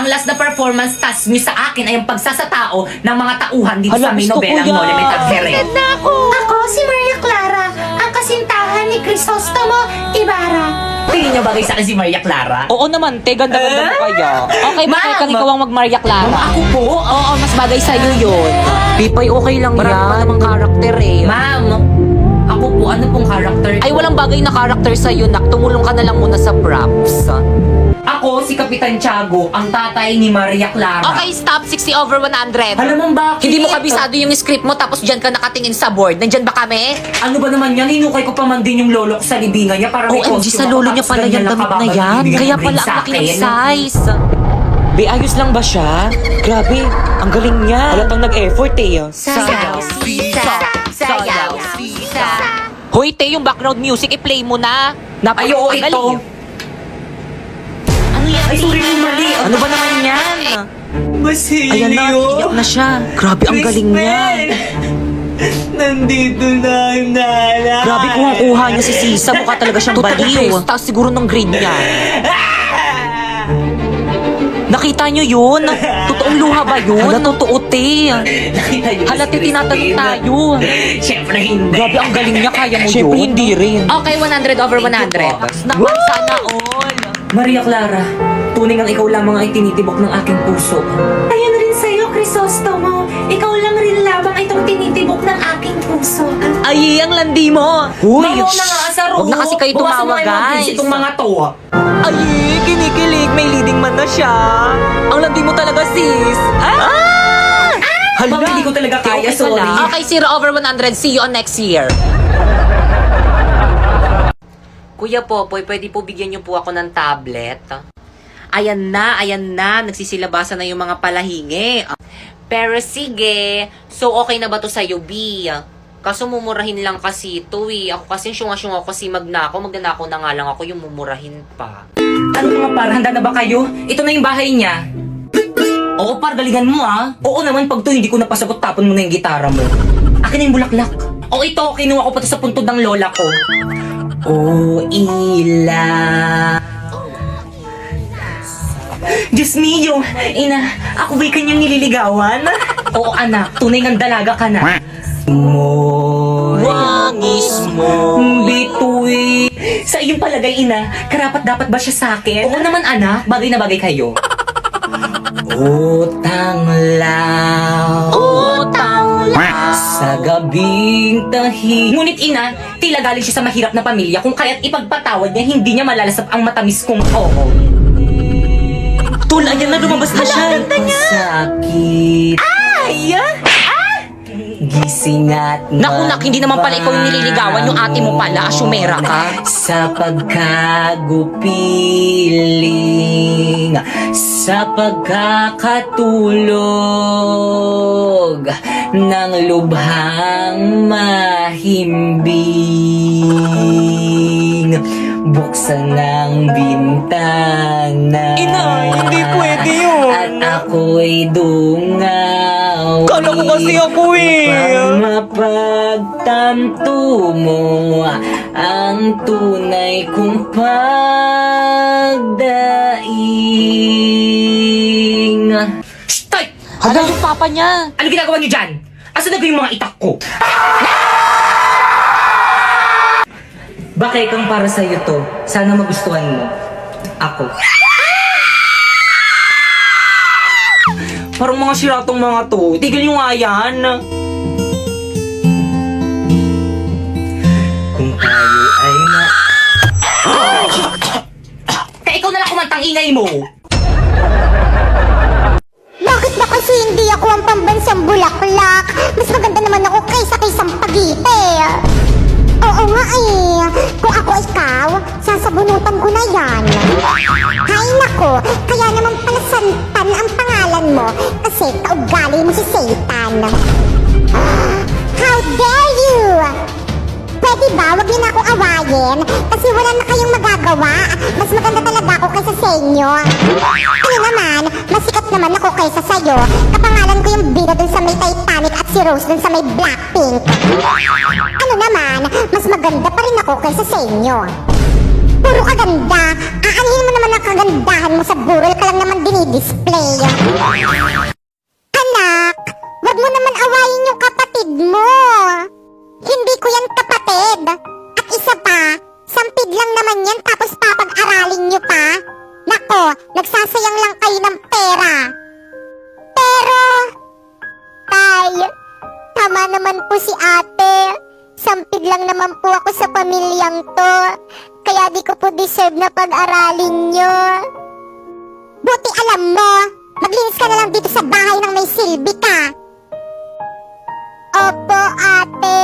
last na performance task niyo sa akin ay ang pagsasatao ng mga tauhan dito Hala, sa gusto ko Minobelang yan. Monument at Here. Ako, si Maria Clara, ang kasintahan ni Crisostomo Ibarra. Tingin niyo bagay sa akin si Maria Clara? Oo naman, te. Ganda-ganda mo kaya. Okay, bakit Ma'am. kang ikaw ang mag-Maria Clara? Ako po? Oo, mas bagay sa'yo yun. Pipay, okay lang yan. Marami pa namang karakter eh. Ma'am, ako po, ano pong character ko? Ay, walang bagay na karakter sa'yo, nak. Tumulong ka na lang muna sa props. Ako, si Kapitan Tiago, ang tatay ni Maria Clara. Okay, stop. 60 over 100. Alam mo bakit? Hindi mo kabisado yung script mo tapos dyan ka nakatingin sa board. Nandyan ba kami? Ano ba naman yan? Hinukay ko pa man din yung lolo ko sa libingan niya para may OMG, costume sa ako, lolo niya tapos pala ganyan yan, lang damit na kababad yan. bibigyan Kaya ng pala ring ang sa laki ng akin. size. Be, ayos lang ba siya? Grabe, ang galing niya. Halatang nag-effort eh. Sayaw, sisa, sayaw, sisa. Hoy, te, yung background music, i-play mo na. Ay, oo, ito. Galing. Ano yan? Ay, sorry mo mali. Ano ba naman yan? Basilio. Ayan na, iiyak na siya. Grabe, ang galing niya. Nandito na yung nanay. Grabe, kuha niya si Sisa. Mukha talaga siyang baliw. Tapos siguro ng grade niya. Nakita niyo yun? Totoong luha ba yun? Hala, totoo, te. Nakita niyo ba Hala, si te, tinatanong Christine? tayo. Siyempre hindi. Grabe, ang galing niya. Kaya mo Siyempre, yun? hindi rin. Okay, 100 over 100. Naman, sana all. Maria Clara, tunay ang ikaw lamang ay tinitibok ng aking puso. Ayun rin sa'yo, Crisostomo. Ikaw lang rin lamang itong tinitibok ng aking puso. Ay, ang landi mo. Uy, Mayaw na nga sa Huwag na kasi kayo Bukasan mo tumawa, kayo mag-kiss guys. itong mga to. Ay, kinikilig. May leading man na siya. Ang landi mo talaga, sis. Ah! Hala, hindi ko talaga kaya, sorry. Okay, 0 over 100. See you on next year. Kuya Popoy, pwede po bigyan niyo po ako ng tablet? Ayan na. Nagsisilabasan na yung mga palahingi. Pero sige. So, okay na ba to sa'yo, B? Kaso mumurahin lang kasi ito eh. Ako kasi syunga-syunga ako kasi magnanakaw na nga lang ako yung mumurahin pa. Ano mga par, handa na ba kayo? Ito na yung bahay niya. Oo par, galingan mo ah. Oo naman, pag to hindi ko napasagot, tapon mo na yung gitara mo. Akin na yung bulaklak. O ito, kinuha ko pa to sa puntod ng lola ko. Oh, ila. Diyos mio, ina, ako ba'y kanyang nililigawan? Oo anak, tunay ng dalaga ka na. Wangis mo. Bituy. Sa iyong palagay, ina, karapat dapat ba siya sa akin? Oo naman, anak. Bagay na bagay kayo. Utang lang. Sa gabing tahi. Ngunit ina, tila galing siya sa mahirap na pamilya kung kaya't ipagpatawad niya, hindi niya malalasap ang matamis kong oo. Tul, ayan na, lumabas na siya. Sakit. Ay! Gising at Naku, nak, hindi naman pala ikaw yung nililigawan. Yung ate mo pala, asyumera ka. sa pagkagupiling, sa pagkakatulog ng lubhang mahimbing, buksan ng bintana. Ina, hindi pwede yun. At ako'y dungaw. Kala ko kasi ako eh. Upang mapagtanto mo ang tunay kong pagdaing. Stay! Hala, yung papa niya. Ano ginagawa niyo dyan? Asan na ba yung mga itak ko? Bakit kang para sa'yo to? Sana magustuhan mo. Ako. Parang mga siratong mga to. Tigil nyo nga yan. Kung tayo ay na... Kaya ikaw na lang kumantang ingay mo. Bakit ba kasi hindi ako ang pambansang bulaklak? Mas maganda naman ako kaysa isang pagite. Oo nga eh. Kung ako ikaw, sasabunutan ko na yan. Hay nako, kaya naman pala Santan ang pangalan mo kasi kaugali mo si Satan. How dare you! Pwede ba, wag niyo na akong awayin kasi wala na kayong magagawa. Mas maganda talaga ako kaysa sa inyo. Ano naman, masikat naman ako kaysa sa'yo. Kapangalan ko yung bida dun sa may Titanic at si Rose dun sa may Blackpink. Ano naman, mas maganda pa rin ako kaysa sa inyo. Puro kaganda, aanihin mo naman ang kagandahan mo sa burol ka lang naman dinidisplay. Anak, wag mo naman awayin yung kapatid mo. Hindi ko yan kapatid. At isa pa, sampid lang naman yan tapos papag-aralin nyo pa. Nako, nagsasayang lang kayo ng pera. Pero, tay, tama naman po si ate. Sampid lang naman po ako sa pamilyang to. Kaya di ko po deserve na pag-aralin nyo. Buti alam mo, maglinis ka na lang dito sa bahay nang may silbi ka. Opo, ate.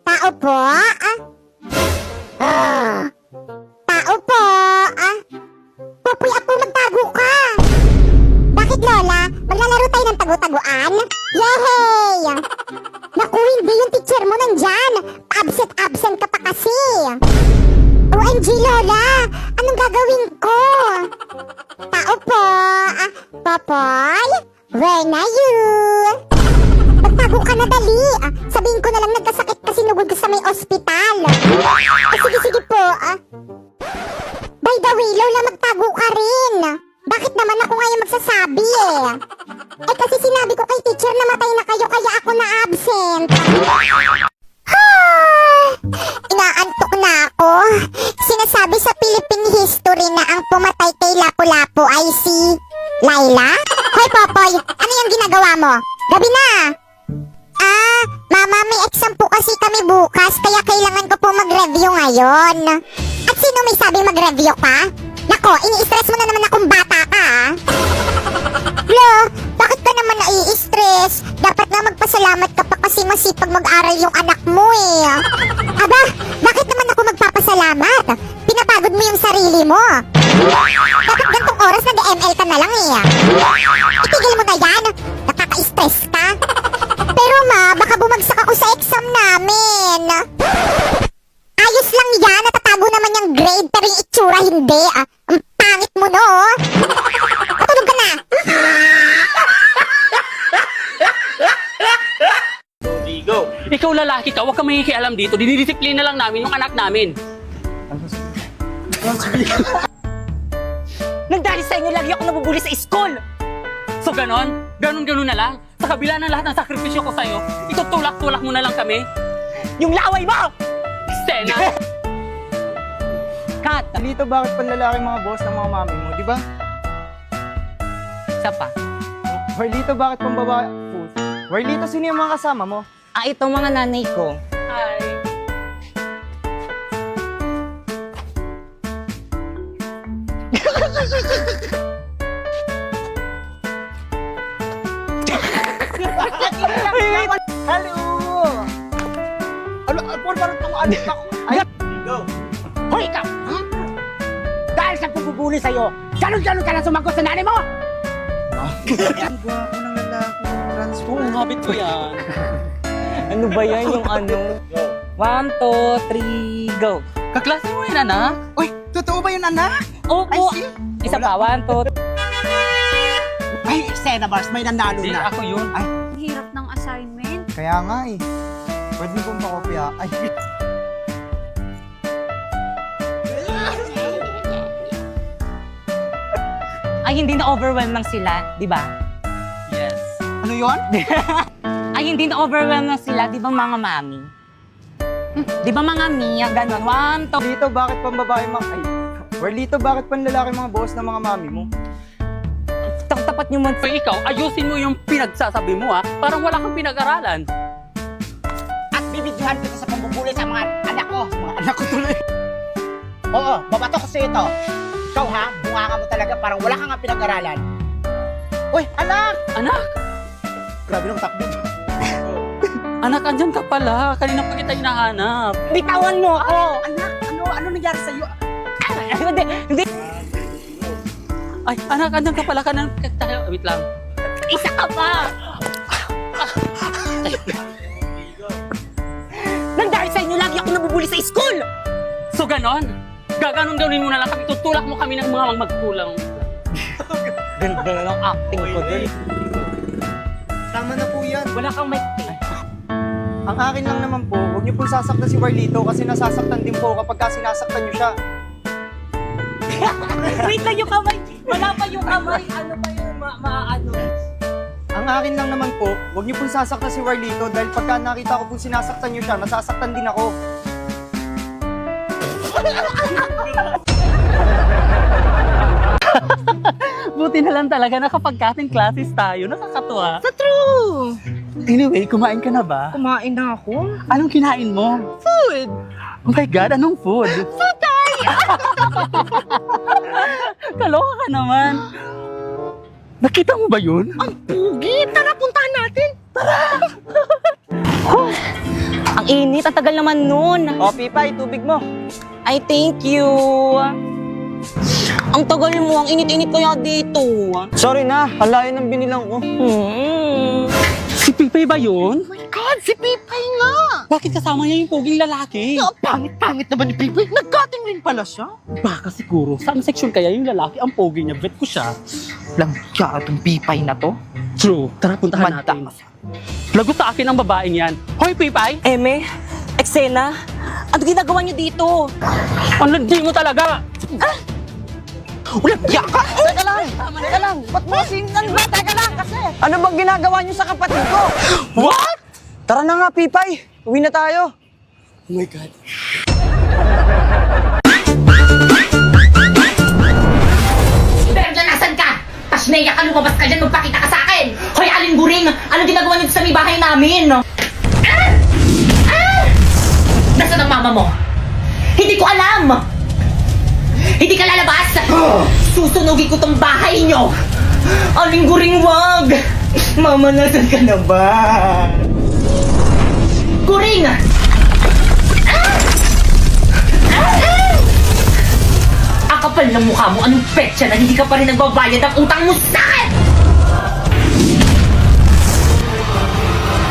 Tao po? Tao po? Popoy, apo, magtago ka. Bakit, Lola? Maglalaro tayo ng tago-taguan? Yehey! Naku, hindi yung teacher mo nandyan. Absent ka pa kasi. OMG, Lola! Anong gagawin ko? Tao po? Popoy? Where na you? Magtago ka na dali. Sabihin ko na lang nagkasakit kasi nugod ka sa may ospital. Sige po. By the way, Lola, magtago ka rin. Bakit naman ako ngayon magsasabi kasi sinabi ko kay teacher na matay na kayo kaya ako na absent. Inaantok na ako. Sinasabi sa Philippine history na ang pumatay kay Lapu-Lapu ay si Laila? Hoy, Popoy, ano yung ginagawa mo? Gabi na. Mama, may exam po kasi kami bukas kaya kailangan ko po mag-review ngayon. At sino may sabi mag-review ka? Nako, ini-stress mo na naman akong bata ka, Lo, bakit ka naman nai-stress? Dapat nga magpasalamat ka pa kasi masipag mag-aral yung anak mo Aba, bakit naman ako magpapasalamat? Pinapagod mo yung sarili mo. Dapat gantong oras nag-ML ka na lang Itigil mo na yan. Nakaka-stress ka. Pero ma, baka bumagsak ako sa exam namin. Ayos lang yan, natatago naman yung grade pero yung itsura hindi Ang pangit mo no Patulog ka na. Ikaw lalaki ka, huwag ka makikialam dito. Dinidisiplina lang namin yung anak namin. Nang dahil sa inyo, lagi ako nabubuli sa school. So ganon na lang. Sa kabila ng lahat ng sakripisyo ko sa'yo, itutulak-tulak mo na lang kami. Yung laway mo! Stena! Kat! Lito, bakit panlalaki mga boss ng mga mami mo, di ba? Isa pa. Warlito, bakit pambabae? Warlito, sino yung mga kasama mo? Itong mga nanay ko. Hi! Hello! Ano, parang tumaanit ako. Ay, Hoy, ikaw! Dahil sa pagpupuli sa'yo, galon-galon ka na sumagot sa nanay mo! gwapo ng lalaki. Oo, habit ko yan. Ano ba yan yung ano? 1, 2, 3, go! Kaklase mo yan, anak? Uy, totoo ba yun, anak? Opo! Isa pa, 1, 2, Ay, Sena Bars, may nanalo Hindi, na. ako yun. Hirap ng assignment. Kaya nga Pwede mo pong pakopya. Ay, Ay, hindi na-overwhelm lang sila, di ba? Yes. Ano yun? Ay, hindi na-overwhelm lang sila, di ba mga mami? Di ba mga Mia, ganon? 1, 2, Lito, bakit pambabae mga... Ay, Warlito, bakit panlalaki mga boss ng mga mami mo? tapat nyo man. So ikaw, ayusin mo yung pinagsasabi mo Parang wala kang pinag-aralan. At bibidyohan kita sa pambubuli sa mga anak ko. Mga anak ko tuloy. Oo, babato ko sa'yo ito. Ikaw ha, bunga ka mo talaga, parang wala kang nga pinag-aralan. Uy, anak! Anak! Grabe nung takbo. Anak, andyan ka pala. Kanina pa kita hinahanap. Bitawan mo ako! Anak, ano nangyari sa'yo? Hindi. Ay, anak, andyan ka pala. Wait lang. Isa ka pa! Nang dahil sa inyo, lagi ako nabubuli sa school! So ganon? Gaganon-ganonin mo na lang kami. Tutulak mo kami ng mga magkulang. Ganda na ng acting ko dun. Tama na po yan. Wala kang mic. Ang akin lang naman po, huwag niyo pong sasaktan si Warlito kasi nasasaktan din po kapag ka sinasaktan niyo siya. Wait lang yung kamay. Wala pa yung kamay. Ano pa yung ano? Ang akin lang naman po, huwag niyo pong sasaktan si Warlito dahil pagka nakita ko pong sinasaktan niyo siya, nasasaktan din ako. Buti na lang talaga na kapag kating classes tayo, nakakatuwa. Sa true! Anyway, kumain ka na ba? Kumain na ako. Anong kinain mo? Food! Oh my God, anong food? Futay! Kaloka ka naman. Nakita mo ba yun? Ang pugi! Tara, puntahan natin! Ang init, ang tagal naman nun. O, Pipay, tubig mo. Ay, thank you. Ang tagal mo, ang init-init kaya dito. Sorry na, halayan ng binilang ko. Si Pipay ba yun? Oh my God, si Pipay nga! Bakit kasama niya yung poging lalaki? Ang pangit-pangit naman ni Pipay. Nag-cutting rin pala siya. Baka siguro, saan section kaya yung lalaki ang pogi niya? Bet ko siya. Lang siya itong Pipay na to. True, tara puntahan natin. Lagot sa akin ang babaeng yan. Hoy, Pipay! Eme, eksena, ano ginagawa niyo dito? Ang landi mo talaga! Ulat ka! Teka lang! Ba't mo singan ba? Teka lang kasi! Ano bang ginagawa niyo sa kapatid ko? What? Tara na nga, Pipay. Uwi na tayo. Oh my God. Bergla, nasan ka? Pasneya ka, lumabas ka dyan, magpakita ka sa akin! Hoy, Aling Guring! Anong ginagawa niyo sa may bahay namin? Nasaan ang mama mo? Hindi ko alam! Hindi ka lalabas! Susunugin ko tong bahay niyo! Aling Guring, wag! Mama, nasan ka na ba? Guring! Ang kapal ng mukha mo, anong petsa na hindi ka pa rin nagbabayad ang utang mo sa akin!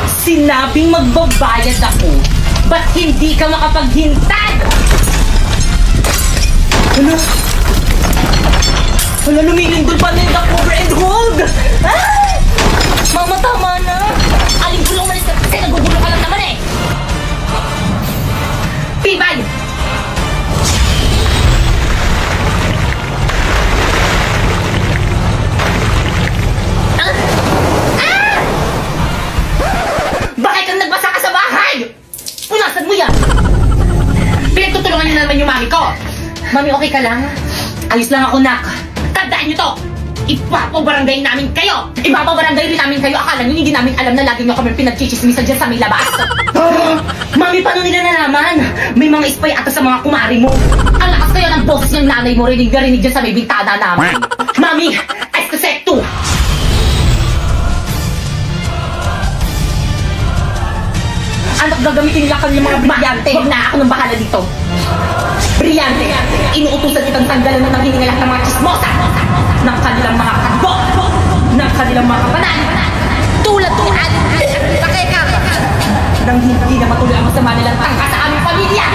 Sinabing magbabayad ako, ba't hindi ka makapaghintay? Wala, lumilindol pa na yung cover and hold! Ay! Mama, tama na! Aling gulo umalis ka kasi nagugulo ka lang naman eh! Pibay! Bakit kang nagbasa ka sa bahay? Punasan mo yan! Pinagtutulungan niyo na naman yung mami ko! Mami, okay ka lang? Ayos lang ako, nak. Tandaan niyo to! Ipapabarangay namin kayo! Ipapabarangay rin namin kayo! Akala niyo hindi namin alam na lagi niyo kami pinagchichismisan dyan sa may labas! Mami, paano nila nalaman? May mga spy ata sa mga kumari mo! Ang lakas kayo ng boses ng nanay mo rinig dyan sa may bintana namin! Mami, eskosekto! Anak, gagamitin nila kami mga brilyante! Huwag na ako nang bahala dito! Brilyante! Inuutusan kitang tanggalan na ng hiningalak ng mga chismosa! Ng kanilang mga kagbo! Ng kanilang mga kapanan! Tulad ni Aling Pakeka! Nang hindi na matuloy ang masama nilang tangka sa aming pamilya!